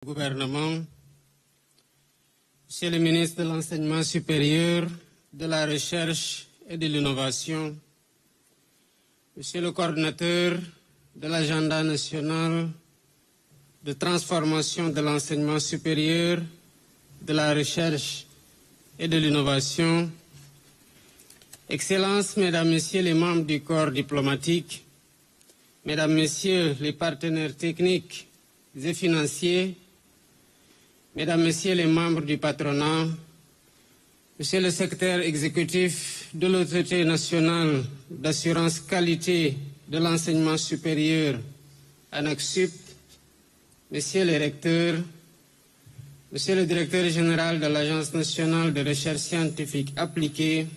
Gouvernement, Monsieur le ministre de l'Enseignement supérieur, de la Recherche et de l'Innovation, Monsieur le coordinateur de l'Agenda national de transformation de l'enseignement supérieur, de la Recherche et de l'Innovation, Excellences, Mesdames, Messieurs les membres du corps diplomatique, Mesdames, Messieurs les partenaires techniques et financiers, Mesdames, Messieurs les membres du patronat, Monsieur le secrétaire exécutif de l'Autorité nationale d'assurance qualité de l'enseignement supérieur, ANAQ-Sup, Messieurs les recteurs, Monsieur le directeur général de l'Agence nationale de recherche scientifique appliquée,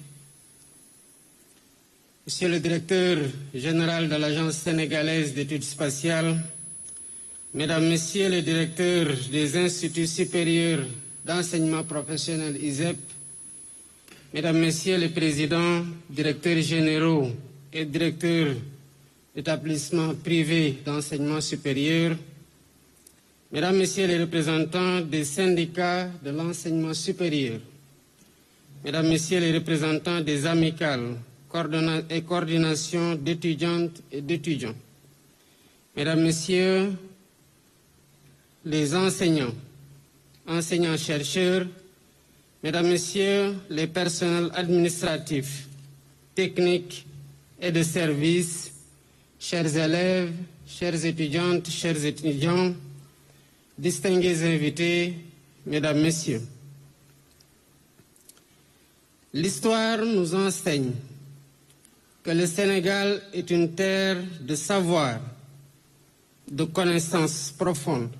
Monsieur le directeur général de l'Agence sénégalaise d'études spatiales, Mesdames, Messieurs les directeurs des instituts supérieurs d'enseignement professionnel ISEP, Mesdames, Messieurs les présidents, directeurs généraux et directeurs d'établissements privés d'enseignement supérieur, Mesdames, Messieurs les représentants des syndicats de l'enseignement supérieur, Mesdames, Messieurs les représentants des amicales et coordinations d'étudiantes et d'étudiants, Mesdames, Messieurs les enseignants, enseignants-chercheurs, Mesdames, Messieurs les personnels administratifs, techniques et de services, chers élèves, chères étudiantes, chers étudiants, distingués invités, Mesdames, Messieurs. L'histoire nous enseigne que le Sénégal est une terre de savoir, de connaissances profondes.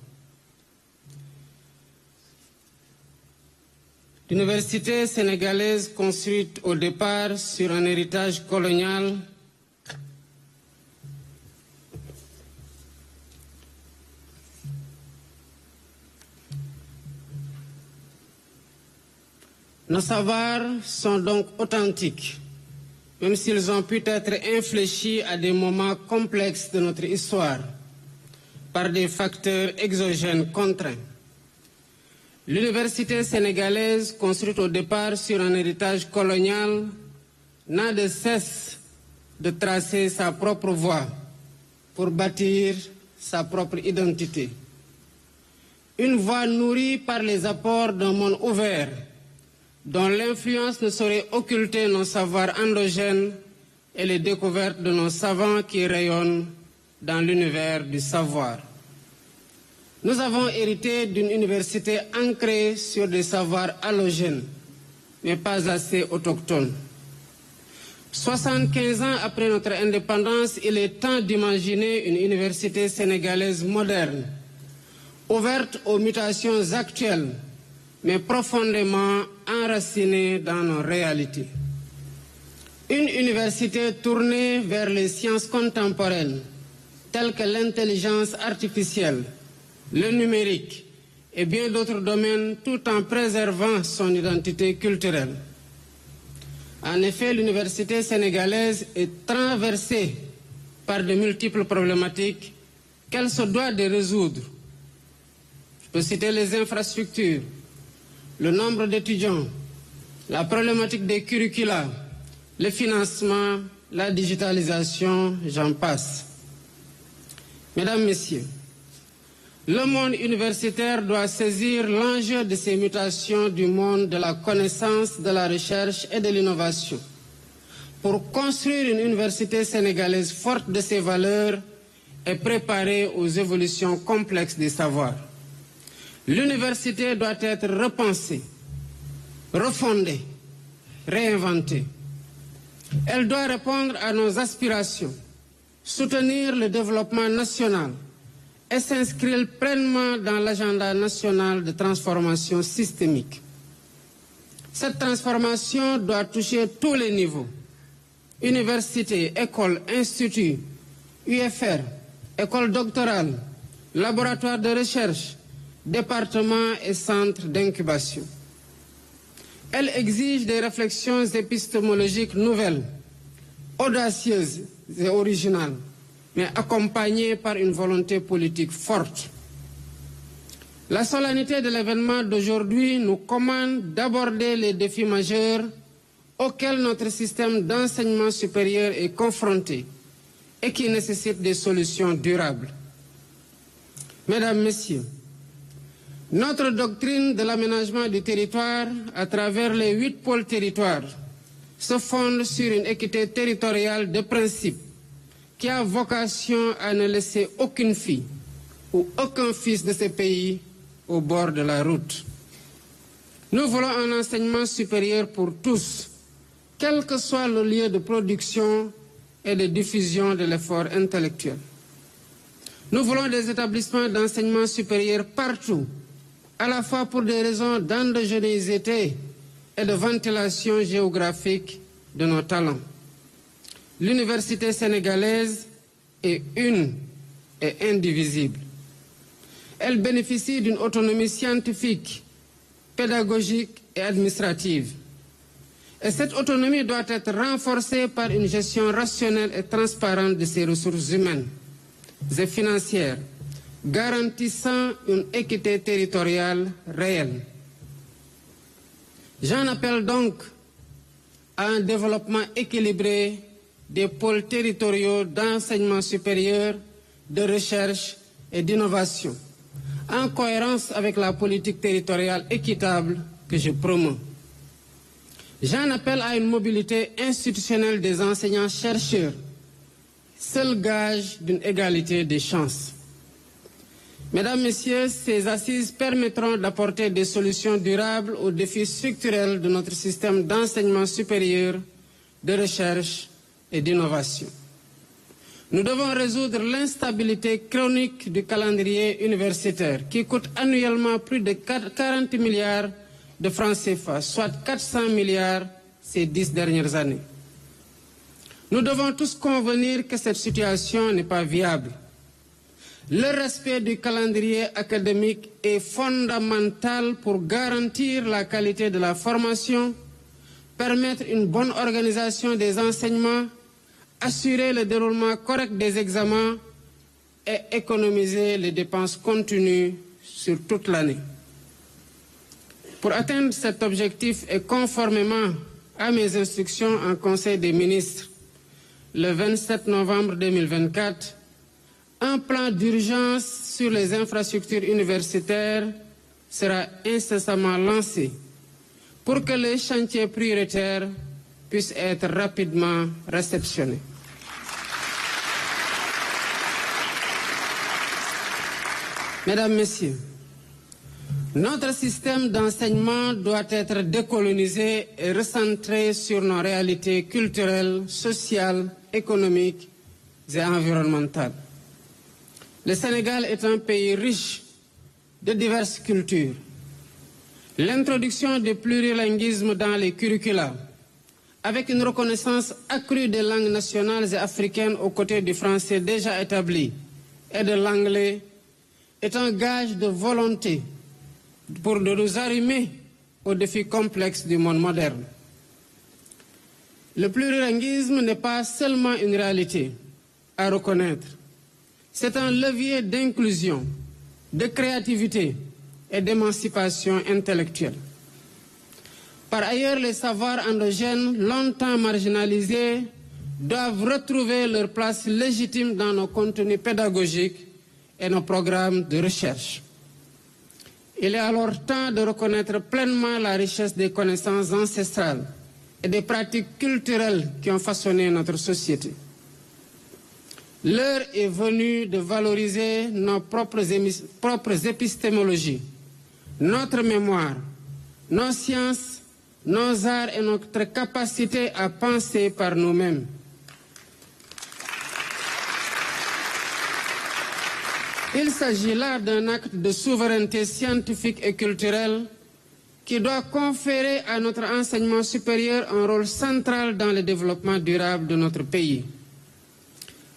L'université sénégalaise, construite au départ sur un héritage colonial, nos savoirs sont donc authentiques, même s'ils ont pu être infléchis à des moments complexes de notre histoire par des facteurs exogènes contraints. L'université sénégalaise, construite au départ sur un héritage colonial, n'a de cesse de tracer sa propre voie pour bâtir sa propre identité. Une voie nourrie par les apports d'un monde ouvert, dont l'influence ne saurait occulter nos savoirs endogènes et les découvertes de nos savants qui rayonnent dans l'univers du savoir. Nous avons hérité d'une université ancrée sur des savoirs allogènes, mais pas assez autochtones. 75 ans après notre indépendance, il est temps d'imaginer une université sénégalaise moderne, ouverte aux mutations actuelles, mais profondément enracinée dans nos réalités. Une université tournée vers les sciences contemporaines, telles que l'intelligence artificielle, le numérique et bien d'autres domaines, tout en préservant son identité culturelle. En effet, l'université sénégalaise est traversée par de multiples problématiques qu'elle se doit de résoudre. Je peux citer les infrastructures, le nombre d'étudiants, la problématique des curricula, le financement, la digitalisation, j'en passe. Mesdames, Messieurs, le monde universitaire doit saisir l'enjeu de ces mutations du monde de la connaissance, de la recherche et de l'innovation pour construire une université sénégalaise forte de ses valeurs et préparée aux évolutions complexes des savoirs. L'université doit être repensée, refondée, réinventée. Elle doit répondre à nos aspirations, soutenir le développement national et s'inscrire pleinement dans l'agenda national de transformation systémique. Cette transformation doit toucher tous les niveaux, universités, écoles, instituts, UFR, écoles doctorales, laboratoires de recherche, départements et centres d'incubation. Elle exige des réflexions épistémologiques nouvelles, audacieuses et originales, mais accompagnée par une volonté politique forte. La solennité de l'événement d'aujourd'hui nous commande d'aborder les défis majeurs auxquels notre système d'enseignement supérieur est confronté et qui nécessitent des solutions durables. Mesdames, Messieurs, notre doctrine de l'aménagement du territoire à travers les 8 pôles territoires se fonde sur une équité territoriale de principe qui a vocation à ne laisser aucune fille ou aucun fils de ce pays au bord de la route. Nous voulons un enseignement supérieur pour tous, quel que soit le lieu de production et de diffusion de l'effort intellectuel. Nous voulons des établissements d'enseignement supérieur partout, à la fois pour des raisons d'endogénéité et de ventilation géographique de nos talents. L'université sénégalaise est une et indivisible. Elle bénéficie d'une autonomie scientifique, pédagogique et administrative. Et cette autonomie doit être renforcée par une gestion rationnelle et transparente de ses ressources humaines et financières, garantissant une équité territoriale réelle. J'en appelle donc à un développement équilibré des pôles territoriaux d'enseignement supérieur, de recherche et d'innovation, en cohérence avec la politique territoriale équitable que je promeus. J'en appelle à une mobilité institutionnelle des enseignants-chercheurs, seul gage d'une égalité des chances. Mesdames, Messieurs, ces assises permettront d'apporter des solutions durables aux défis structurels de notre système d'enseignement supérieur, de recherche et d'innovation. Nous devons résoudre l'instabilité chronique du calendrier universitaire qui coûte annuellement plus de 40 milliards de francs CFA, soit 400 milliards ces 10 dernières années. Nous devons tous convenir que cette situation n'est pas viable. Le respect du calendrier académique est fondamental pour garantir la qualité de la formation, permettre une bonne organisation des enseignements, assurer le déroulement correct des examens et économiser les dépenses continues sur toute l'année. Pour atteindre cet objectif et conformément à mes instructions en Conseil des ministres, le 27 novembre 2024, un plan d'urgence sur les infrastructures universitaires sera incessamment lancé pour que les chantiers prioritaires puissent être rapidement réceptionnés. Mesdames, Messieurs, notre système d'enseignement doit être décolonisé et recentré sur nos réalités culturelles, sociales, économiques et environnementales. Le Sénégal est un pays riche de diverses cultures. L'introduction du plurilinguisme dans les curricula, avec une reconnaissance accrue des langues nationales et africaines aux côtés du français déjà établi et de l'anglais, est un gage de volonté pour nous arrimer aux défis complexes du monde moderne. Le plurilinguisme n'est pas seulement une réalité à reconnaître. C'est un levier d'inclusion, de créativité et d'émancipation intellectuelle. Par ailleurs, les savoirs endogènes, longtemps marginalisés, doivent retrouver leur place légitime dans nos contenus pédagogiques et nos programmes de recherche. Il est alors temps de reconnaître pleinement la richesse des connaissances ancestrales et des pratiques culturelles qui ont façonné notre société. L'heure est venue de valoriser nos propres épistémologies, notre mémoire, nos sciences, nos arts et notre capacité à penser par nous-mêmes. Il s'agit là d'un acte de souveraineté scientifique et culturelle qui doit conférer à notre enseignement supérieur un rôle central dans le développement durable de notre pays.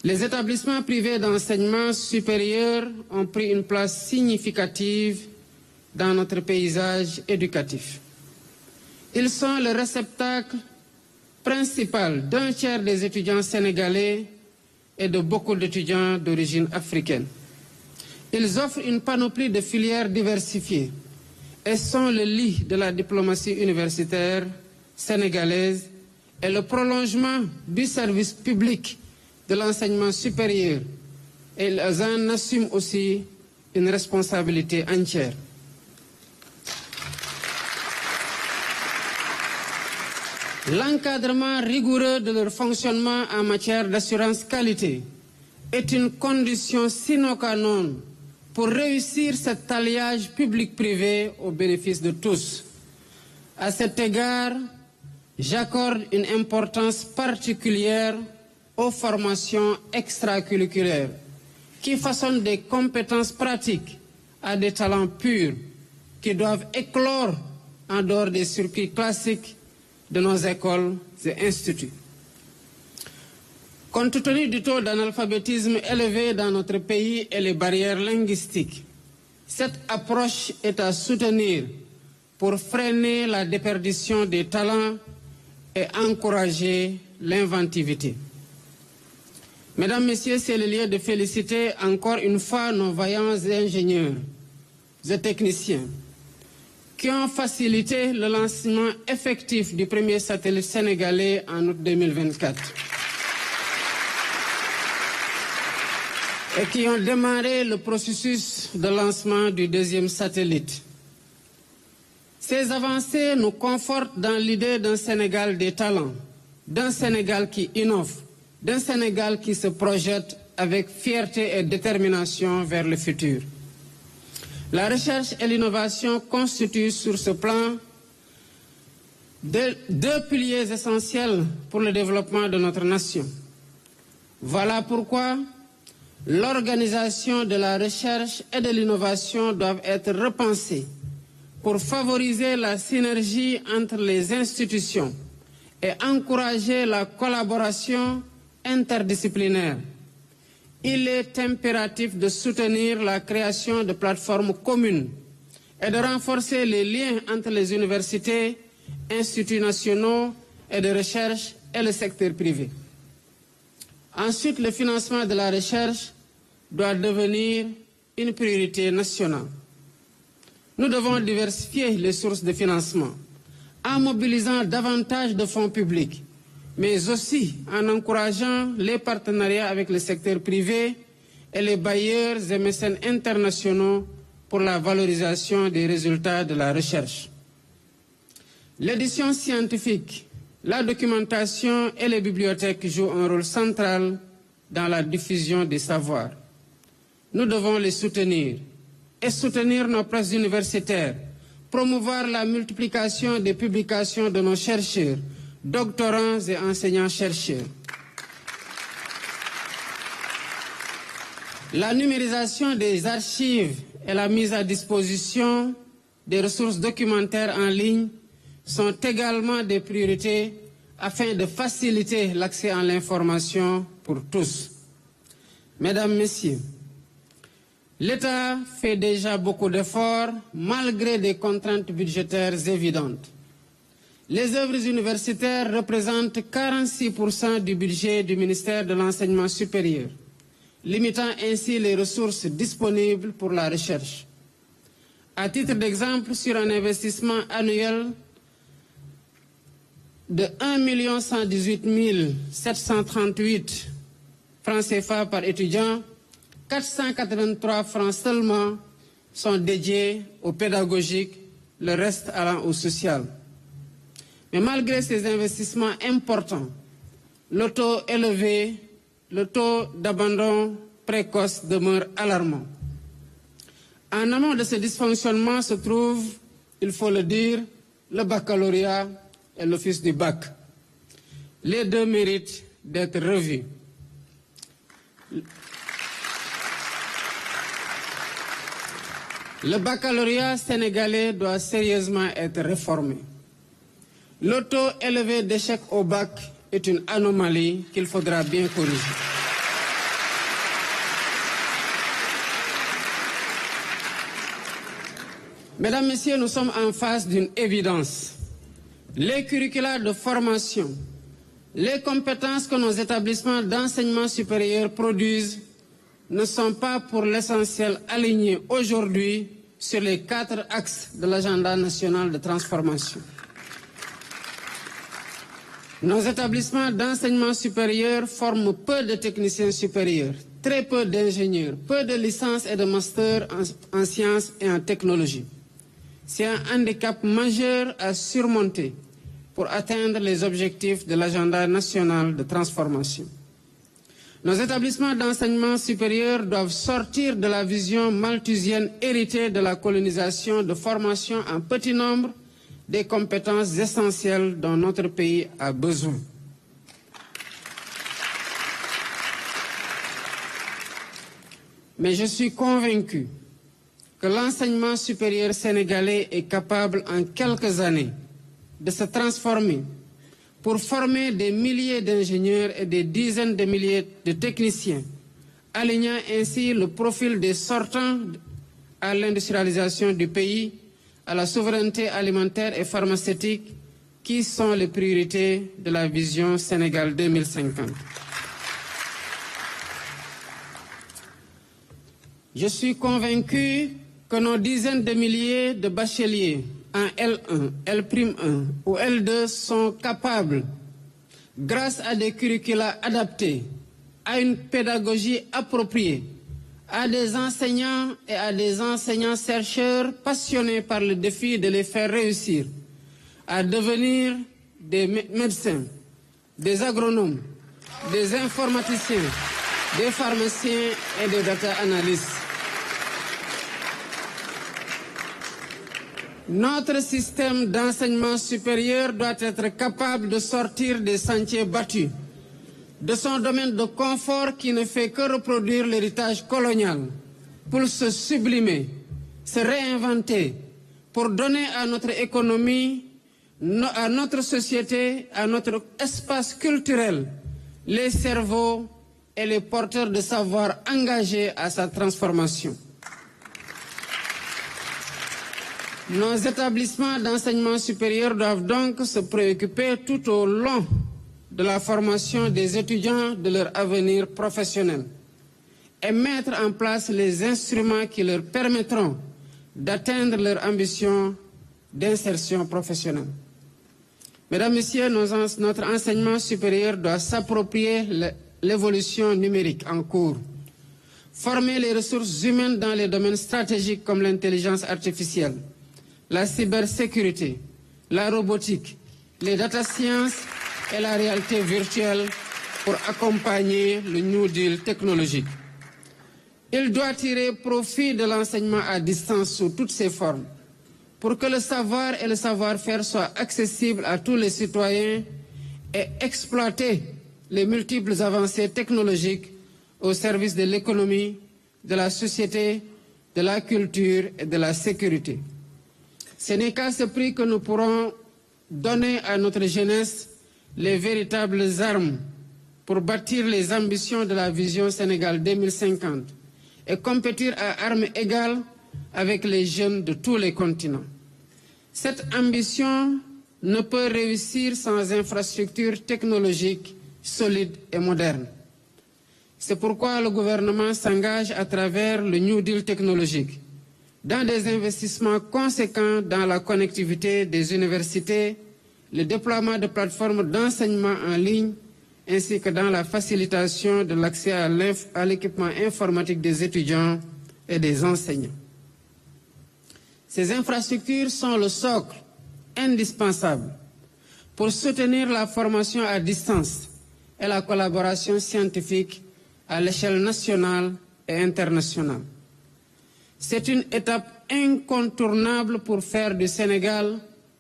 Les établissements privés d'enseignement supérieur ont pris une place significative dans notre paysage éducatif. Ils sont le réceptacle principal d'un tiers des étudiants sénégalais et de beaucoup d'étudiants d'origine africaine. Ils offrent une panoplie de filières diversifiées et sont le lit de la diplomatie universitaire sénégalaise et le prolongement du service public de l'enseignement supérieur. Et ils en assument aussi une responsabilité entière. L'encadrement rigoureux de leur fonctionnement en matière d'assurance qualité est une condition sine qua non pour réussir cet alliage public-privé au bénéfice de tous. À cet égard, j'accorde une importance particulière aux formations extracurriculaires qui façonnent des compétences pratiques à des talents purs qui doivent éclore en dehors des circuits classiques de nos écoles et instituts. Compte tenu du taux d'analphabétisme élevé dans notre pays et les barrières linguistiques, cette approche est à soutenir pour freiner la déperdition des talents et encourager l'inventivité. Mesdames, Messieurs, c'est le lieu de féliciter encore une fois nos vaillants ingénieurs et techniciens qui ont facilité le lancement effectif du premier satellite sénégalais en août 2024 et qui ont démarré le processus de lancement du deuxième satellite. Ces avancées nous confortent dans l'idée d'un Sénégal des talents, d'un Sénégal qui innove, d'un Sénégal qui se projette avec fierté et détermination vers le futur. La recherche et l'innovation constituent sur ce plan deux piliers essentiels pour le développement de notre nation. Voilà pourquoi l'organisation de la recherche et de l'innovation doivent être repensée pour favoriser la synergie entre les institutions et encourager la collaboration interdisciplinaire. Il est impératif de soutenir la création de plateformes communes et de renforcer les liens entre les universités, instituts nationaux et de recherche et le secteur privé. Ensuite, le financement de la recherche doit devenir une priorité nationale. Nous devons diversifier les sources de financement en mobilisant davantage de fonds publics, mais aussi en encourageant les partenariats avec le secteur privé et les bailleurs et mécènes internationaux pour la valorisation des résultats de la recherche. L'édition scientifique, la documentation et les bibliothèques jouent un rôle central dans la diffusion des savoirs. Nous devons les soutenir et soutenir nos presses universitaires, promouvoir la multiplication des publications de nos chercheurs, doctorants et enseignants-chercheurs. La numérisation des archives et la mise à disposition des ressources documentaires en ligne sont également des priorités afin de faciliter l'accès à l'information pour tous. Mesdames, Messieurs, l'État fait déjà beaucoup d'efforts malgré des contraintes budgétaires évidentes. Les œuvres universitaires représentent 46% du budget du ministère de l'Enseignement supérieur, limitant ainsi les ressources disponibles pour la recherche. À titre d'exemple, sur un investissement annuel de 1 118 738 francs CFA par étudiant, 483 francs seulement sont dédiés au pédagogique, le reste allant au social. Mais malgré ces investissements importants, le taux élevé, le taux d'abandon précoce demeure alarmant. En amont de ce dysfonctionnement se trouve, il faut le dire, le baccalauréat et l'office du bac. Les deux méritent d'être revus. Le baccalauréat sénégalais doit sérieusement être réformé. Le taux élevé d'échec au bac est une anomalie qu'il faudra bien corriger. Mesdames, Messieurs, nous sommes en face d'une évidence. Les curricula de formation, les compétences que nos établissements d'enseignement supérieur produisent ne sont pas pour l'essentiel alignés aujourd'hui sur les 4 axes de l'agenda national de transformation. Nos établissements d'enseignement supérieur forment peu de techniciens supérieurs, très peu d'ingénieurs, peu de licences et de masters en sciences et en technologie. C'est un handicap majeur à surmonter pour atteindre les objectifs de l'agenda national de transformation. Nos établissements d'enseignement supérieur doivent sortir de la vision malthusienne héritée de la colonisation de formation en petit nombre des compétences essentielles dont notre pays a besoin. Mais je suis convaincu que l'enseignement supérieur sénégalais est capable en quelques années de se transformer pour former des milliers d'ingénieurs et des dizaines de milliers de techniciens, alignant ainsi le profil des sortants à l'industrialisation du pays, à la souveraineté alimentaire et pharmaceutique, qui sont les priorités de la vision Sénégal 2050. Je suis convaincu que nos dizaines de milliers de bacheliers en L1, L'1 ou L2 sont capables, grâce à des curricula adaptés, à une pédagogie appropriée, à des enseignants et à des enseignants-chercheurs passionnés par le défi de les faire réussir, à devenir des médecins, des agronomes, des informaticiens, des pharmaciens et des data analystes. Notre système d'enseignement supérieur doit être capable de sortir des sentiers battus, de son domaine de confort qui ne fait que reproduire l'héritage colonial, pour se sublimer, se réinventer, pour donner à notre économie, à notre société, à notre espace culturel, les cerveaux et les porteurs de savoir engagés à sa transformation. Nos établissements d'enseignement supérieur doivent donc se préoccuper tout au long de la formation des étudiants de leur avenir professionnel et mettre en place les instruments qui leur permettront d'atteindre leur ambition d'insertion professionnelle. Mesdames, Messieurs, notre enseignement supérieur doit s'approprier l'évolution numérique en cours, former les ressources humaines dans les domaines stratégiques comme l'intelligence artificielle, la cybersécurité, la robotique, les data sciences et la réalité virtuelle pour accompagner le New Deal technologique. Il doit tirer profit de l'enseignement à distance sous toutes ses formes pour que le savoir et le savoir-faire soient accessibles à tous les citoyens et exploiter les multiples avancées technologiques au service de l'économie, de la société, de la culture et de la sécurité. Ce n'est qu'à ce prix que nous pourrons donner à notre jeunesse les véritables armes pour bâtir les ambitions de la vision Sénégal 2050 et compétir à armes égales avec les jeunes de tous les continents. Cette ambition ne peut réussir sans infrastructures technologiques solides et modernes. C'est pourquoi le gouvernement s'engage à travers le New Deal technologique dans des investissements conséquents dans la connectivité des universités, le déploiement de plateformes d'enseignement en ligne, ainsi que dans la facilitation de l'accès à l'équipement informatique des étudiants et des enseignants. Ces infrastructures sont le socle indispensable pour soutenir la formation à distance et la collaboration scientifique à l'échelle nationale et internationale. C'est une étape incontournable pour faire du Sénégal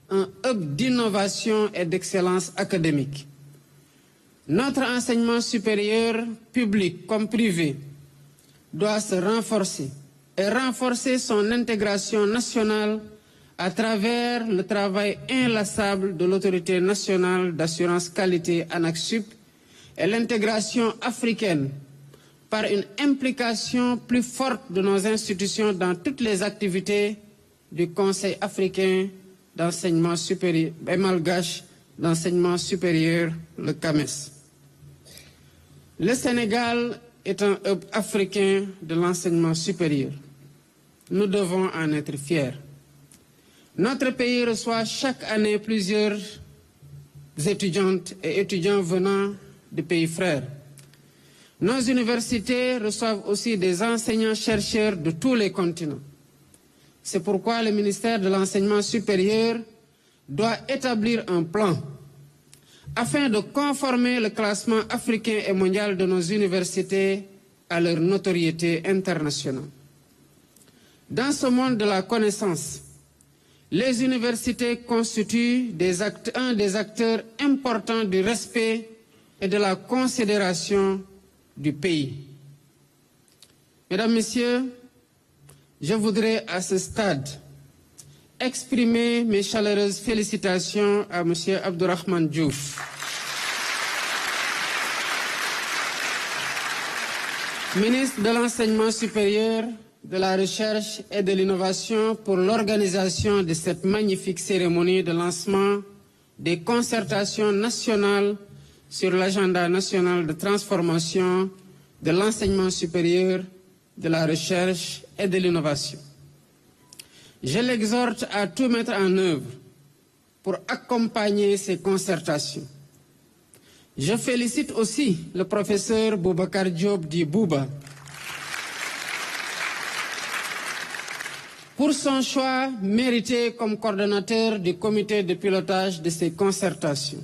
un hub d'innovation et d'excellence académique. Notre enseignement supérieur, public comme privé, doit se renforcer et renforcer son intégration nationale à travers le travail inlassable de l'autorité nationale d'assurance qualité ANAQ-Sup et l'intégration africaine par une implication plus forte de nos institutions dans toutes les activités du Conseil africain d'enseignement supérieur et malgache d'enseignement supérieur, le CAMES. Le Sénégal est un hub africain de l'enseignement supérieur. Nous devons en être fiers. Notre pays reçoit chaque année plusieurs étudiantes et étudiants venant de pays frères. Nos universités reçoivent aussi des enseignants-chercheurs de tous les continents. C'est pourquoi le ministère de l'Enseignement supérieur doit établir un plan afin de conformer le classement africain et mondial de nos universités à leur notoriété internationale. Dans ce monde de la connaissance, les universités constituent un des acteurs importants du respect et de la considération du pays. Mesdames, Messieurs, je voudrais à ce stade exprimer mes chaleureuses félicitations à M. Abdourahmane Diouf, ministre de l'Enseignement supérieur, de la Recherche et de l'Innovation, pour l'organisation de cette magnifique cérémonie de lancement des concertations nationales sur l'agenda national de transformation de l'enseignement supérieur, de la recherche et de l'innovation. Je l'exhorte à tout mettre en œuvre pour accompagner ces concertations. Je félicite aussi le professeur Boubacar Diop dit Bouba pour son choix mérité comme coordonnateur du comité de pilotage de ces concertations.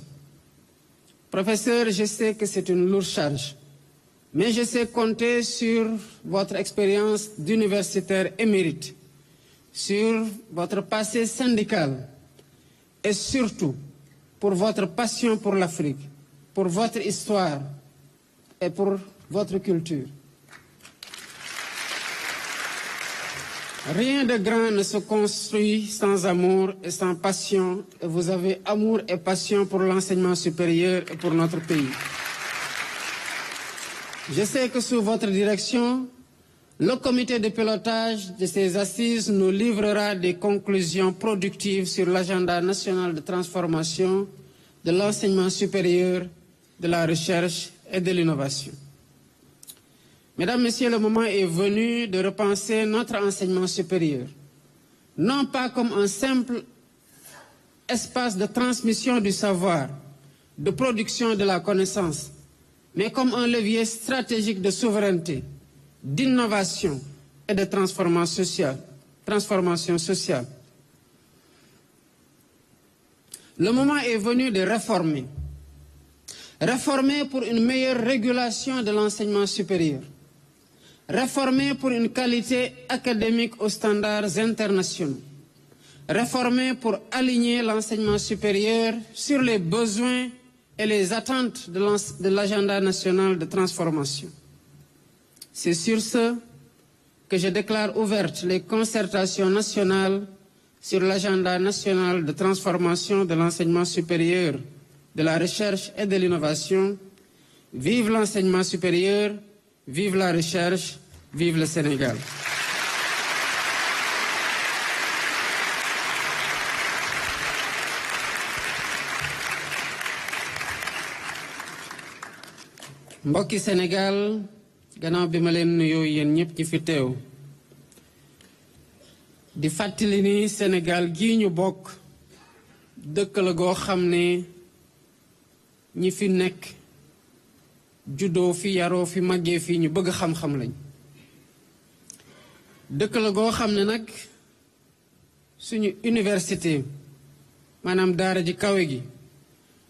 Professeur, je sais que c'est une lourde charge, mais je sais compter sur votre expérience d'universitaire émérite, sur votre passé syndical et surtout pour votre passion pour l'Afrique, pour votre histoire et pour votre culture. Rien de grand ne se construit sans amour et sans passion, et vous avez amour et passion pour l'enseignement supérieur et pour notre pays. Je sais que sous votre direction, le comité de pilotage de ces assises nous livrera des conclusions productives sur l'agenda national de transformation de l'enseignement supérieur, de la recherche et de l'innovation. Mesdames, Messieurs, le moment est venu de repenser notre enseignement supérieur, non pas comme un simple espace de transmission du savoir, de production de la connaissance, mais comme un levier stratégique de souveraineté, d'innovation et de transformation sociale. Le moment est venu de réformer. Réformer pour une meilleure régulation de l'enseignement supérieur. Réformer pour une qualité académique aux standards internationaux. Réformer pour aligner l'enseignement supérieur sur les besoins et les attentes de l'agenda national de transformation. C'est sur ce que je déclare ouvertes les concertations nationales sur l'agenda national de transformation de l'enseignement supérieur, de la recherche et de l'innovation. Vive l'enseignement supérieur, vive la recherche, vive le Sénégal. Mbokki Sénégal, gannaaw bi ma leen nuyoo yéen ñëpp ñi fi teew di fàttali ni Sénégal gii ñu bokk dëkk la goo xam ne ñi fi nekk juddoo fi yaroo fi màggee fi ñu bëgg xam-xam lañ dëkk la goo xam ne nag suñu université maanaam daara ji kawe gi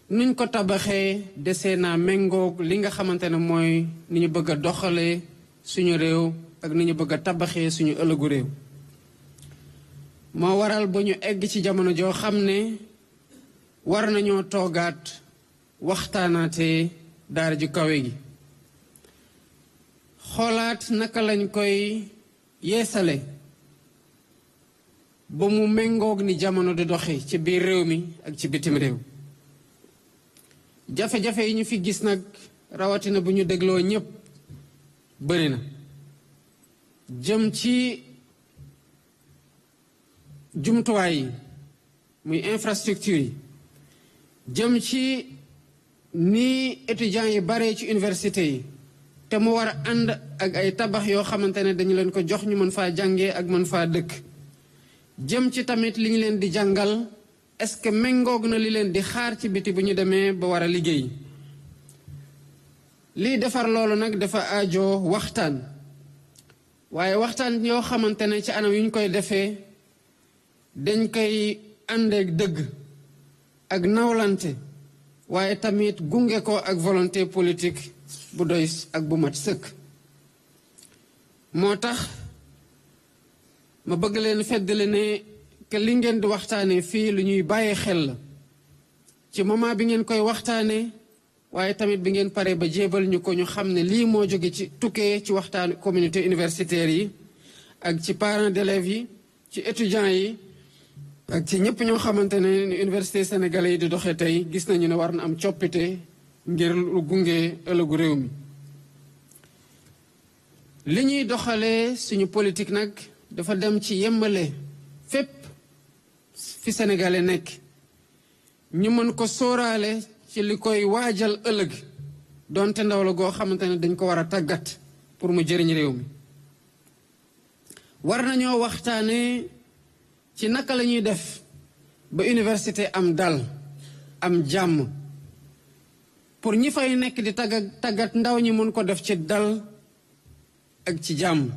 nuñ ko tabaxee desee naa méngoog li nga xamante ne mooy ni ñu bëgg a doxalee suñu réew ak ni ñu bëgg a tabaxee suñu ëllëgu réew moo waral ba ñu egg ci jamono joo xam ne war nañoo toogaat waxtaanaatee daara ju kawe gi xoolaat naka lañ koy yeesale ba mu méngoog ni jamono di doxe ci biir réew mi ak ci bitim réew jafe-jafe yi ñu fi gis nag rawatina bu ñu dégloo ñëpp bëri na jëm ci jumtuwaay yi muy infrastructure yi jëm ci ni étudiants yi bare ci université yi te mu war a ànd ak ay tabax yoo xamante ne dañu leen ko jox ñu mën faa jàngee ak mën faa dëkk. jëm ci tamit li ñu leen di jàngal est-ce que méngoog na li leen di xaar ci biti bu ñu demee ba war a liggéey. lii defar loolu nag dafa aajo waxtaan, waaye waxtaan yoo xamante ne ci anam yu ñu koy defee dañ koy àndeek dëgg ak nawlante, waaye tamit gunge ko ak volonté politique bu doy ak bu mat sëkk. moo tax ma bëgg leen feddale ne que li ngeen di waxtaanee fii lu ñuy bàyyee xel la ci moment bi ngeen koy waxtaanee, waaye tamit bi ngeen pare ba jébal ñu ko ñu xam ne lii moo jóge ci tukkee ci waxtaan communauté universitaire yi ak ci parents d'élèves yi, ci étudiants yi ak ci ñëpp ñoo xamante ne ni université sénégalais yi di doxee tey gis nañu ne war na am coppite ngir lu gunge ëllëgu réew mi. li ñuy doxalee suñu politique nag dafa dem ci yembale fépp fi sénégalais nekk ñu mën ko sóoraale ci li koy waajal ëllëg, donte ndaw la goo xamante ne dañ ko war a tàggat pour mu jëriñ réew mi. war nañoo waxtaane ci naka la ñuy def ba université am dal, am jàmm, pour ñi fay nekk di tàggat ndaw ñi mën ko def ci dal ak ci jàmm.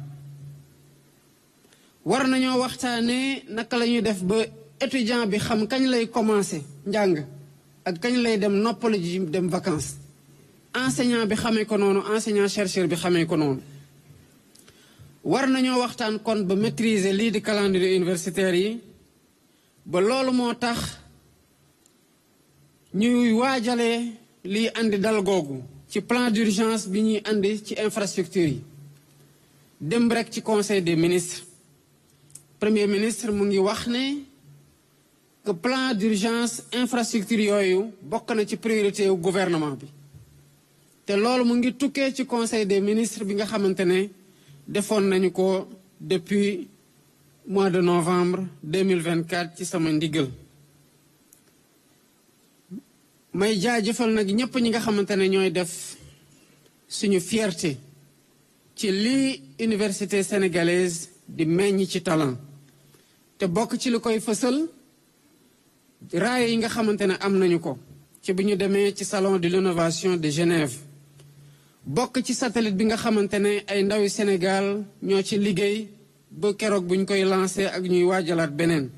war nañoo waxtaane naka la ñuy def ba étudiant bi xam kañ lay commencer njàng ak kañ lay dem noppalu ji dem vacances. enseignant bi xamee ko noonu, enseignant chercheur bi xamee ko noonu. war nañoo waxtaan kon ba maîtriser lii di calendrier universitaire yi, ba loolu moo tax ñuy waajalee liy andi dal googu ci plan d'urgence bi ñuy andi ci infrastructure yi. dem rek ci conseil des ministres, premier ministre mu ngi wax ne que plan d'urgence infrastructure yooyu bokk na ci priorité wu gouvernement bi, te loolu mu ngi tukkee ci conseil des ministres bi nga xamante ne defoon nañu ko depuis mois de novembre 2024 ci sama ndigal. may jaajëfal nag ñëpp ñi nga xamante ne ñooy def suñu fierté ci lii université sénégalaise di meññ ci talent, te bokk ci li koy fësal raaya yi nga xamante ne am nañu ko ci bu ñu demee ci salon de l'innovation de Genève. bokk ci satellite bi nga xamante ne ay ndawi Sénégal ñoo ci liggéey ba keroog buñ koy lancé ak ñuy waajalaat beneen.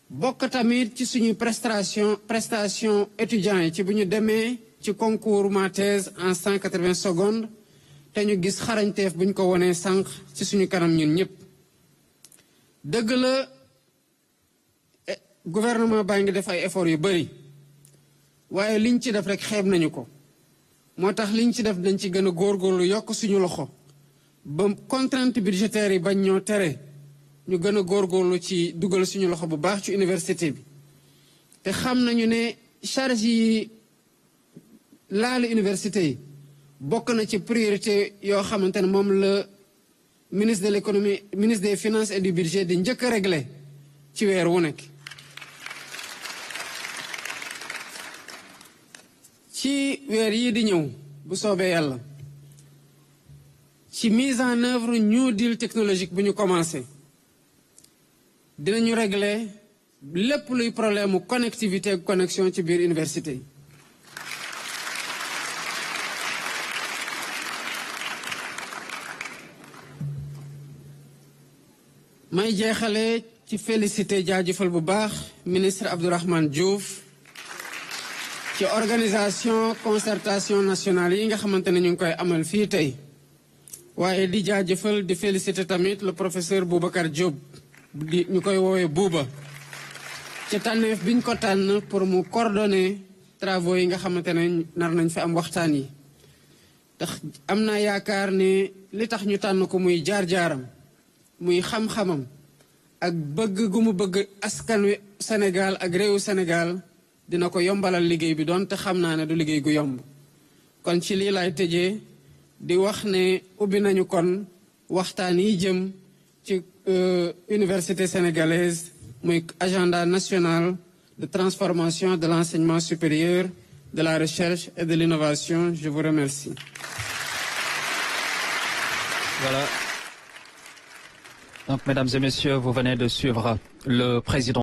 bokk tamit ci suñuy prestation étudiants yi ci bu ñu demee ci concours ma thèse en 180 secondes, te ñu gis xarañteef buñ ko wonee sànq ci suñu kanam ñun ñëpp. dëgg la gouvernement baa ngi def ay efforts yu bari, waaye liñ ci def rek xeeb nañu ko. moo tax liñ ci def dañ ci gën a góorgóorlu yokk suñu loxo ba contrainte budgétaire yi bañ ñoo tere ñu gën a góorgóorlu ci dugal suñu loxo bu baax ci université bi. te xam nañu ne charge yi laal université yi bokk na ci priorité yoo xamante ne moom la ministre de l'économie, ministre des finances et du budget di njëkk a réglé ci weer wu nekk. ci weer yii di ñëw bu soobee yàlla ci mise en œuvre New Deal technologique bu ñu commencé dinañu régler lépp luy problème mu connectivité ak connexion ci biir université yi. may jeexale ci félicité jaajëfal bu baax ministre Abdourahmane Diouf ci organisation concertation nationale yi nga xamante ne ñu ngi koy amal fii tey, waaye di jaajëfal di féliciter tamit le professeur Boubacar Diop di ñu koy woowee Bouba ci tànneef biñ ko tànn pour mu coordonner travaux yi nga xamante ne nar nañ fi am waxtaan yi. tax am naa yaakaar ne li tax ñu tànn ko muy jaar-jaaram, muy xam-xamam ak bëgg gu mu bëgg askan wi Sénégal ak réewu Sénégal dina ko yombalal liggéey bi doon te xam naa ne du liggéey gu yomb. kon ci lii laay tëjee di wax ne ubbi nañu kon waxtaan yi jëm ci université sénégalaise muy agenda national de transformation de l'enseignement supérieur, de la recherche et de l'innovation. Je vous remercie. Voilà. Donc, mesdames et messieurs, vous venez de suivre le président